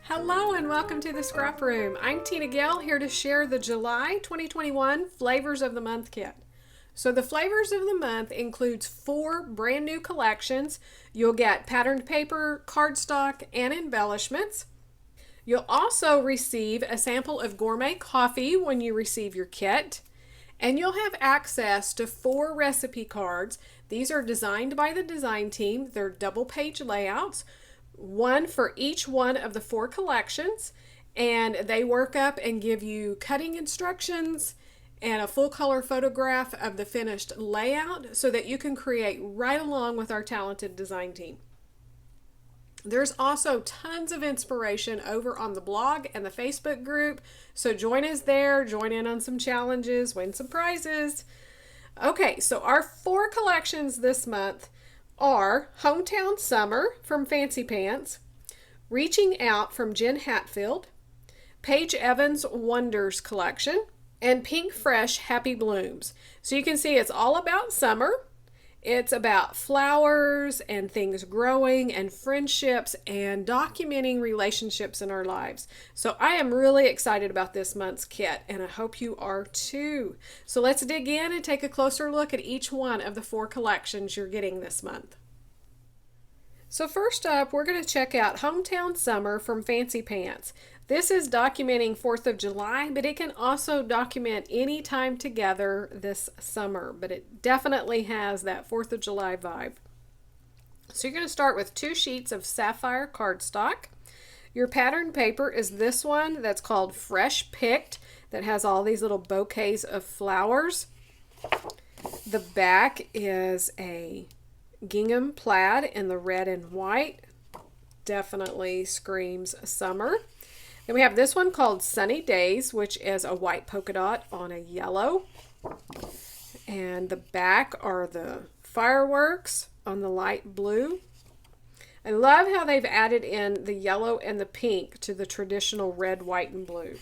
Hello and welcome to the Scrap Room. I'm Tina Gill here to share the July 2021 Flavors of the Month kit. So the Flavors of the Month includes 4 brand new collections. You'll get patterned paper, cardstock, and embellishments. You'll also receive a sample of gourmet coffee when you receive your kit. And you'll have access to 4 recipe cards. These are designed by the design team. They're double page layouts, one for each one of the 4 collections, and they work up and give you cutting instructions and a full color photograph of the finished layout so that you can create right along with our talented design team. There's also tons of inspiration over on the blog and the Facebook group, so join us there, join in on some challenges, win some prizes. Okay, so our 4 collections this month are Hometown Summer from Fancy Pants, Reaching Out from Jen Hatfield, Paige Evans Wonders Collection, and Pink Fresh Happy Blooms. So you can see it's all about summer. It's about flowers and things growing and friendships and documenting relationships in our lives. So I am really excited about this month's kit, and I hope you are too. So let's dig in and take a closer look at each one of the 4 collections you're getting this month. So first up, we're going to check out Hometown Summer from Fancy Pants. This is documenting 4th of July, but it can also document any time together this summer, but it definitely has that 4th of July vibe. So you're going to start with 2 sheets of sapphire cardstock. Your pattern paper is this one that's called Fresh Picked, that has all these little bouquets of flowers. The back is a gingham plaid in the red and white. Definitely screams summer. Then we have this one called Sunny Days, which is a white polka dot on a yellow. And the back are the fireworks on the light blue. I love how they've added in the yellow and the pink to the traditional red, white, and blue.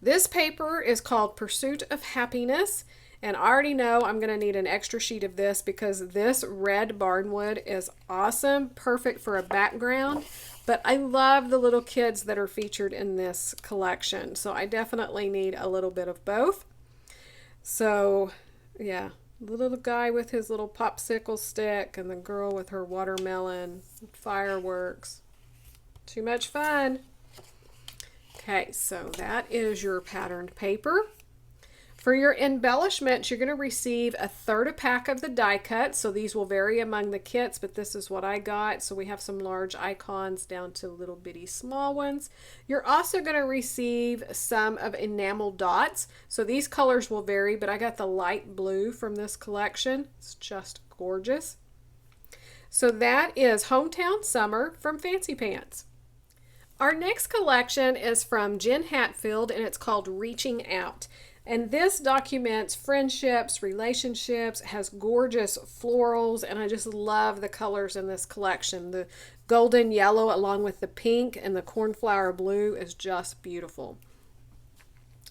This paper is called Pursuit of Happiness. And I already know I'm going to need an extra sheet of this because this red barnwood is awesome, perfect for a background. But I love the little kids that are featured in this collection. So I definitely need a little bit of both. So yeah, the little guy with his little popsicle stick and the girl with her watermelon, fireworks. Too much fun. Okay, so that is your patterned paper. For your embellishments, you're going to receive a 1/3 a pack of the die cut. So these will vary among the kits, but this is what I got. So we have some large icons down to little bitty small ones. You're also going to receive some of enamel dots. So these colors will vary, but I got the light blue from this collection. It's just gorgeous. So that is Hometown Summer from Fancy Pants. Our next collection is from Jen Hatfield, and it's called Reaching Out. And this documents friendships, relationships, has gorgeous florals, and I just love the colors in this collection. The golden yellow along with the pink and the cornflower blue is just beautiful.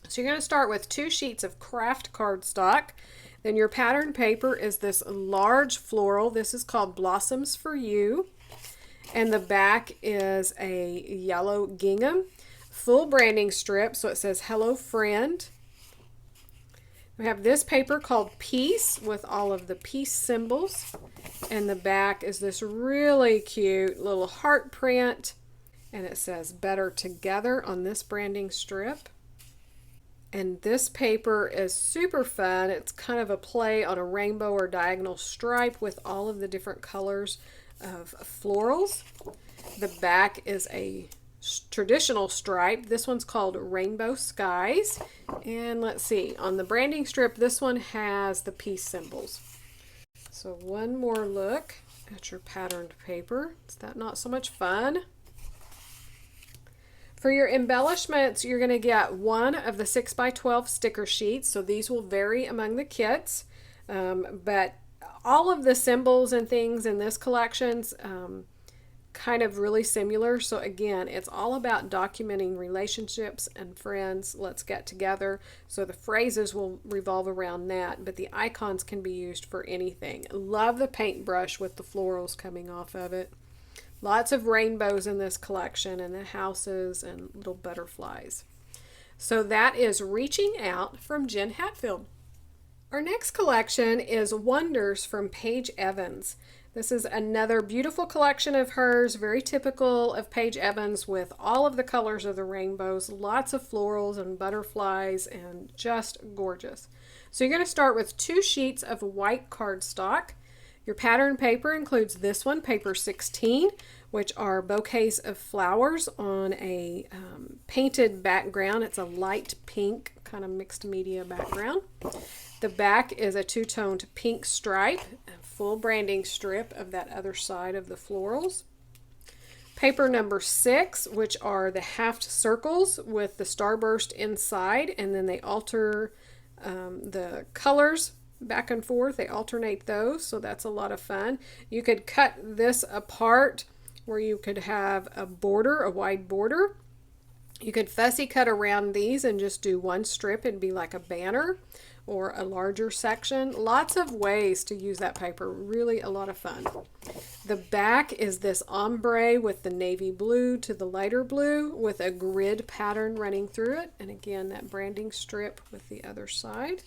So you're going to start with 2 sheets of craft cardstock. Then your pattern paper is this large floral. This is called Blossoms for You. And the back is a yellow gingham. Full branding strip, so it says Hello Friend. We have this paper called Peace with all of the peace symbols. And the back is this really cute little heart print. And it says Better Together on this branding strip. And this paper is super fun. It's kind of a play on a rainbow or diagonal stripe with all of the different colors of florals. The back is a traditional stripe. This one's called Rainbow Skies. And let's see, on the branding strip, this one has the peace symbols. So one more look at your patterned paper. Is that not so much fun? For your embellishments, you're going to get one of the 6x12 sticker sheets. So these will vary among the kits. But all of the symbols and things in this collection's kind of really similar. So again, it's all about documenting relationships and friends. Let's get together. So the phrases will revolve around that, but the icons can be used for anything. Love the paintbrush with the florals coming off of it. Lots of rainbows in this collection, and the houses and little butterflies. So that is Reaching Out from Jen Hatfield. Our next collection is Wonders from Paige Evans. This is another beautiful collection of hers, very typical of Paige Evans, with all of the colors of the rainbows, lots of florals and butterflies, and just gorgeous. So you're going to start with 2 sheets of white cardstock. Your pattern paper includes this one, paper 16, which are bouquets of flowers on a painted background. It's a light pink, kind of mixed media background. The back is a 2-toned pink stripe, a full branding strip of that other side of the florals. Paper number 6, which are the halved circles with the starburst inside, and then they alter the colors back and forth. They alternate those, so that's a lot of fun. You could cut this apart where you could have a border, a wide border. You could fussy cut around these and just do one strip and be like a banner or a larger section. Lots of ways to use that paper. Really a lot of fun. The back is this ombre with the navy blue to the lighter blue with a grid pattern running through it. And again, that branding strip with the other side.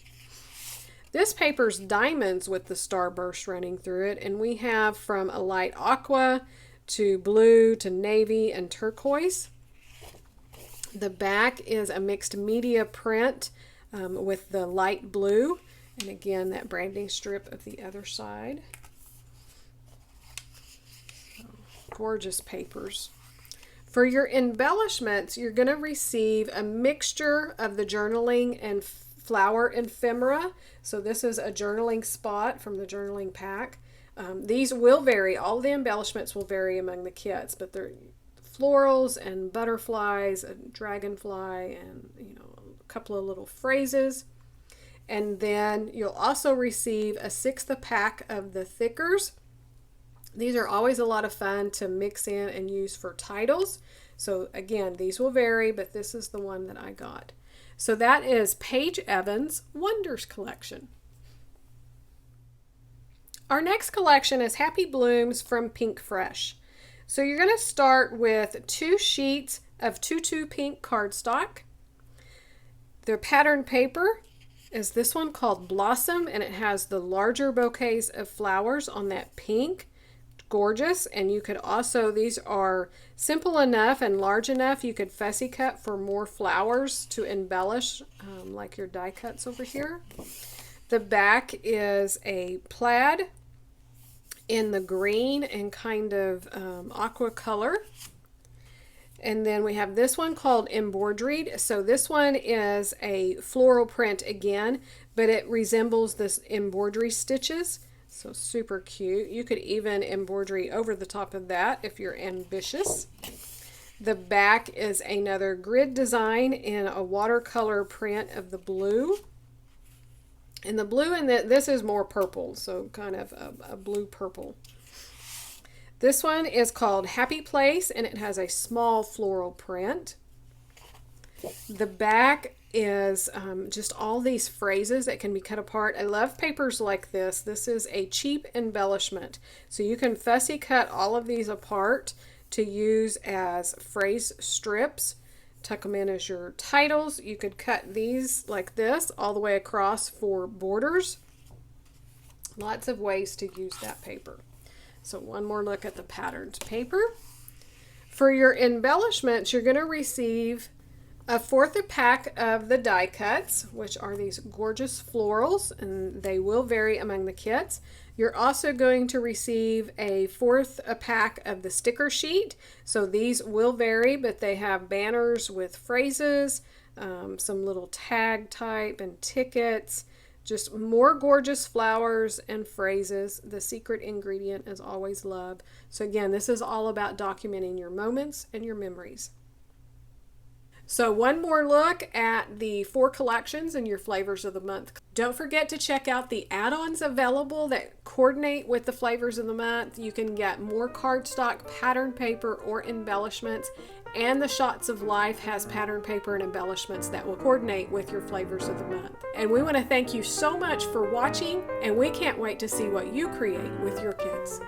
This paper's diamonds with the starburst running through it, and we have from a light aqua to blue to navy and turquoise. The back is a mixed media print with the light blue, and again that branding strip of the other side. Gorgeous papers. For your embellishments, you're going to receive a mixture of the journaling and flower ephemera. So this is a journaling spot from the journaling pack. These will vary. All the embellishments will vary among the kits, but they're florals and butterflies and dragonfly and a couple of little phrases. And then you'll also receive a 1/6 pack of the thickers. These are always a lot of fun to mix in and use for titles. So again, these will vary, but this is the one that I got. So that is Paige Evans' Wonders collection. Our next collection is Happy Blooms from Pink Fresh. So you're going to start with 2 sheets of 2x2 pink cardstock. The pattern paper is this one called Blossom, and it has the larger bouquets of flowers on that pink. Gorgeous. And you could also, these are simple enough and large enough, you could fussy cut for more flowers to embellish, like your die cuts over here. The back is a plaid in the green and kind of aqua color. And then we have this one called Embroidered. So this one is a floral print again, but it resembles this embroidery stitches. So super cute. You could even embroidery over the top of that if you're ambitious. The back is another grid design in a watercolor print of the blue. And the blue in this is more purple, so kind of a blue purple. This one is called Happy Place, and it has a small floral print. The back is just all these phrases that can be cut apart. I love papers like this. This is a cheap embellishment. So you can fussy cut all of these apart to use as phrase strips. Tuck them in as your titles. You could cut these like this all the way across for borders. Lots of ways to use that paper. So one more look at the patterned paper. For your embellishments, you're going to receive a 1/4 pack of the die cuts, which are these gorgeous florals, and they will vary among the kits. You're also going to receive a 1/4 pack of the sticker sheet. So these will vary, but they have banners with phrases, some little tag type and tickets, just more gorgeous flowers and phrases. The secret ingredient is always love. So again, this is all about documenting your moments and your memories. So one more look at the 4 collections and your flavors of the month. Don't forget to check out the add-ons available that coordinate with the flavors of the month. You can get more cardstock, pattern paper, or embellishments. And the Shots of Life has pattern paper and embellishments that will coordinate with your flavors of the month. And we want to thank you so much for watching, and we can't wait to see what you create with your kids.